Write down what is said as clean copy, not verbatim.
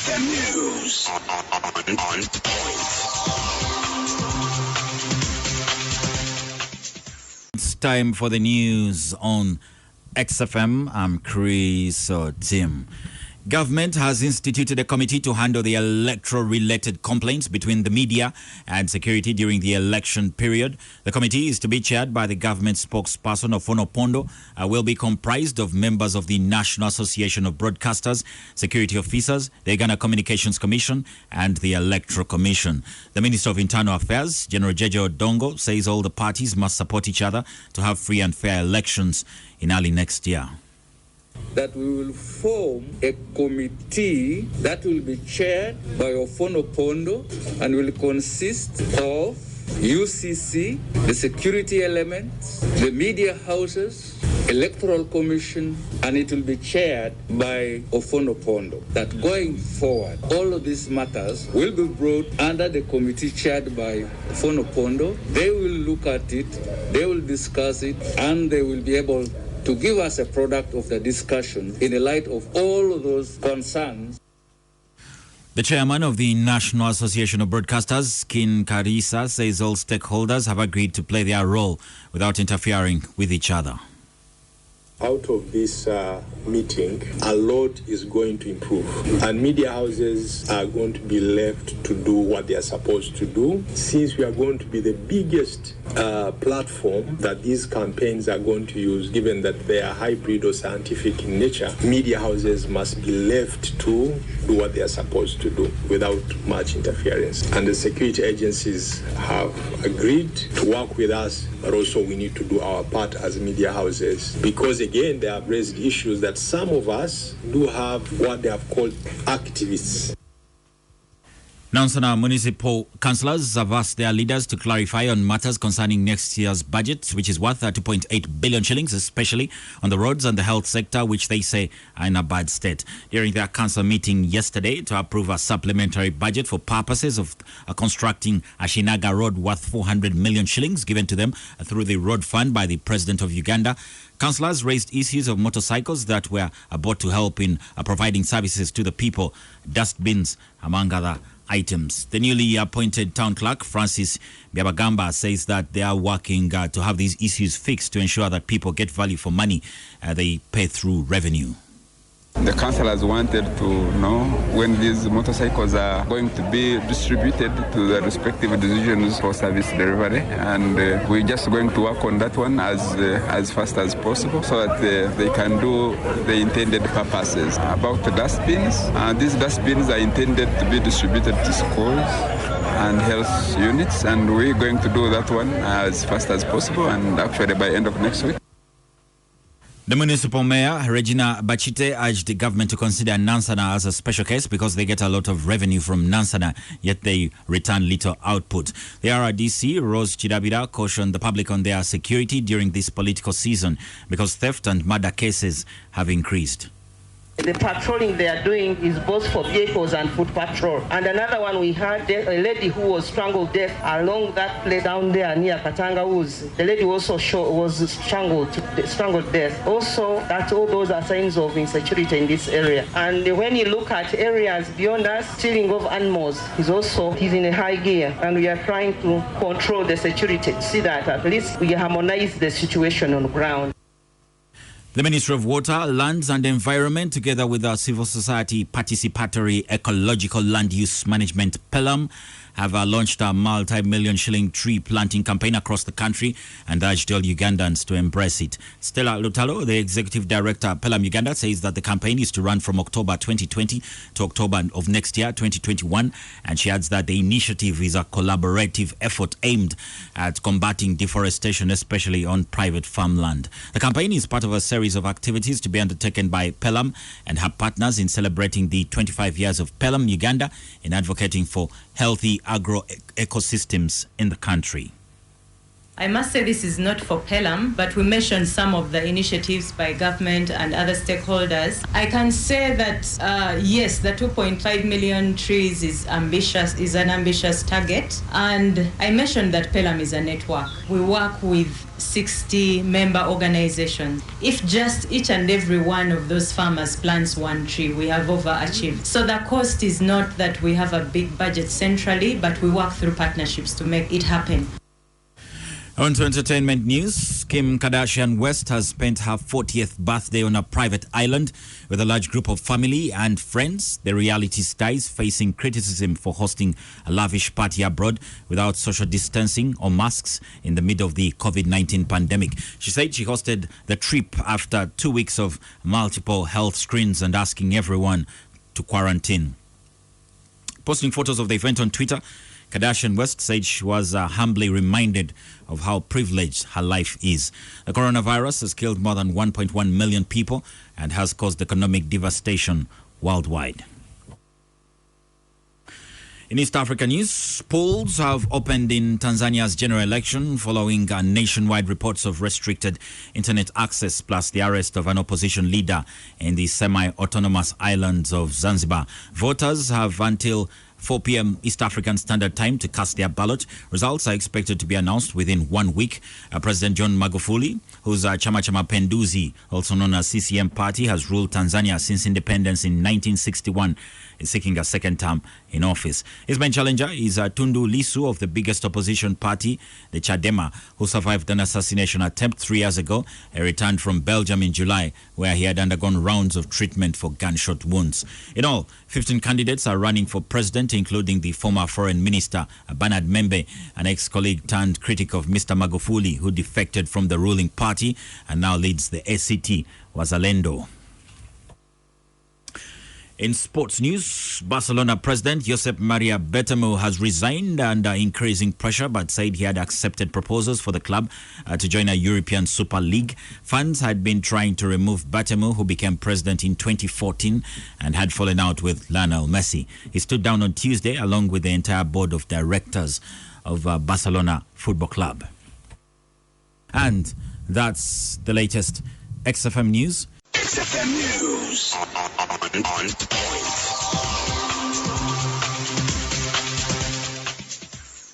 XFM News on point. It's time for the news on XFM. I'm Chris Tim. Government has instituted a committee to handle the electoral-related complaints between the media and security during the election period. The committee is to be chaired by the government spokesperson, Ofono Pondo, will be comprised of members of the National Association of Broadcasters, security officers, the Uganda Communications Commission, and the Electoral Commission. The Minister of Internal Affairs, General Jeje Odongo, says all the parties must support each other to have free and fair elections in early next year. That we will form a committee that will be chaired by Ofono Pondo and will consist of UCC, the security elements, the media houses, Electoral Commission, and it will be chaired by Ofono Pondo. That going forward, all of these matters will be brought under the committee chaired by Ofono Pondo. They will look at it, they will discuss it, and they will be able to give us a product of the discussion in the light of all of those concerns. The chairman of the National Association of Broadcasters, Kin Karisa, says all stakeholders have agreed to play their role without interfering with each other. Out of this meeting, a lot is going to improve, and media houses are going to be left to do what they are supposed to do. Since we are going to be the biggest platform that these campaigns are going to use, given that they are hybrid or scientific in nature, media houses must be left to do what they are supposed to do without much interference. And the security agencies have agreed to work with us, but also we need to do our part as media houses, because again, they have raised issues that some of us do have what they have called activists. Nansana municipal councillors have asked their leaders to clarify on matters concerning next year's budget, which is worth 2.8 billion shillings, especially on the roads and the health sector, which they say are in a bad state. During their council meeting yesterday to approve a supplementary budget for purposes of constructing Ashinaga Road worth 400 million shillings given to them through the road fund by the President of Uganda, councillors raised issues of motorcycles that were bought to help in providing services to the people, dustbins, among other items. The newly appointed town clerk, Francis Byabagamba, says that they are working to have these issues fixed to ensure that people get value for money they pay through revenue. The councillors wanted to know when these motorcycles are going to be distributed to the respective divisions for service delivery, and we're just going to work on that one as fast as possible so that they can do the intended purposes. About the dustbins, these dustbins are intended to be distributed to schools and health units, and we're going to do that one as fast as possible, and actually by end of next week. The municipal mayor, Regina Bachite, urged the government to consider Nansana as a special case because they get a lot of revenue from Nansana, yet they return little output. The RRDC, Rose Chidabira, cautioned the public on their security during this political season because theft and murder cases have increased. The patrolling they are doing is both for vehicles and foot patrol. And another one, we had a lady who was strangled death along that place down there near Katanga Woods. The lady also was strangled death. Also, that all those are signs of insecurity in this area. And when you look at areas beyond us, stealing of animals is in a high gear. And we are trying to control the security, see that at least we harmonize the situation on the ground. The Ministry of Water, Lands and Environment, together with our civil society participatory ecological land use management, PELAM, have launched a multi-million shilling tree planting campaign across the country and urged all Ugandans to embrace it. Stella Lutalo, the executive director of PELAM Uganda, says that the campaign is to run from October 2020 to October of next year, 2021, and she adds that the initiative is a collaborative effort aimed at combating deforestation, especially on private farmland. The campaign is part of a series of activities to be undertaken by PELAM and her partners in celebrating the 25 years of PELAM Uganda in advocating for healthy agro ecosystems in the country. I must say this is not for Pelham, but we mentioned some of the initiatives by government and other stakeholders. I can say that, yes, the 2.5 million trees is an ambitious target. And I mentioned that Pelham is a network. We work with 60 member organizations. If just each and every one of those farmers plants one tree, we have overachieved. So the cost is not that we have a big budget centrally, but we work through partnerships to make it happen. On to entertainment news, Kim Kardashian West has spent her 40th birthday on a private island with a large group of family and friends. The reality star is facing criticism for hosting a lavish party abroad without social distancing or masks in the middle of the COVID-19 pandemic. She said she hosted the trip after 2 weeks of multiple health screens and asking everyone to quarantine. Posting photos of the event on Twitter, Kardashian West said she was humbly reminded of how privileged her life is. The coronavirus has killed more than 1.1 million people and has caused economic devastation worldwide. In East Africa news, polls have opened in Tanzania's general election following nationwide reports of restricted internet access plus the arrest of an opposition leader in the semi-autonomous islands of Zanzibar. Voters have until 4 p.m. East African Standard Time to cast their ballot. Results are expected to be announced within 1 week. President John Magufuli, whose Chama cha Mapinduzi, also known as CCM party, has ruled Tanzania since independence in 1961, is seeking a second term in office. His main challenger is Tundu Lissu of the biggest opposition party, the Chadema, who survived an assassination attempt 3 years ago. He returned from Belgium in July, where he had undergone rounds of treatment for gunshot wounds. In all, 15 candidates are running for president, including the former foreign minister, Bernard Membe, an ex-colleague turned critic of Mr. Magufuli, who defected from the ruling party and now leads the ACT, Wazalendo. In sports news, Barcelona president Josep Maria Bartomeu has resigned under increasing pressure, but said he had accepted proposals for the club to join a European Super League. Fans had been trying to remove Bartomeu, who became president in 2014 and had fallen out with Lionel Messi. He stood down on Tuesday along with the entire board of directors of Barcelona Football Club. And that's the latest XFM News. XFM News on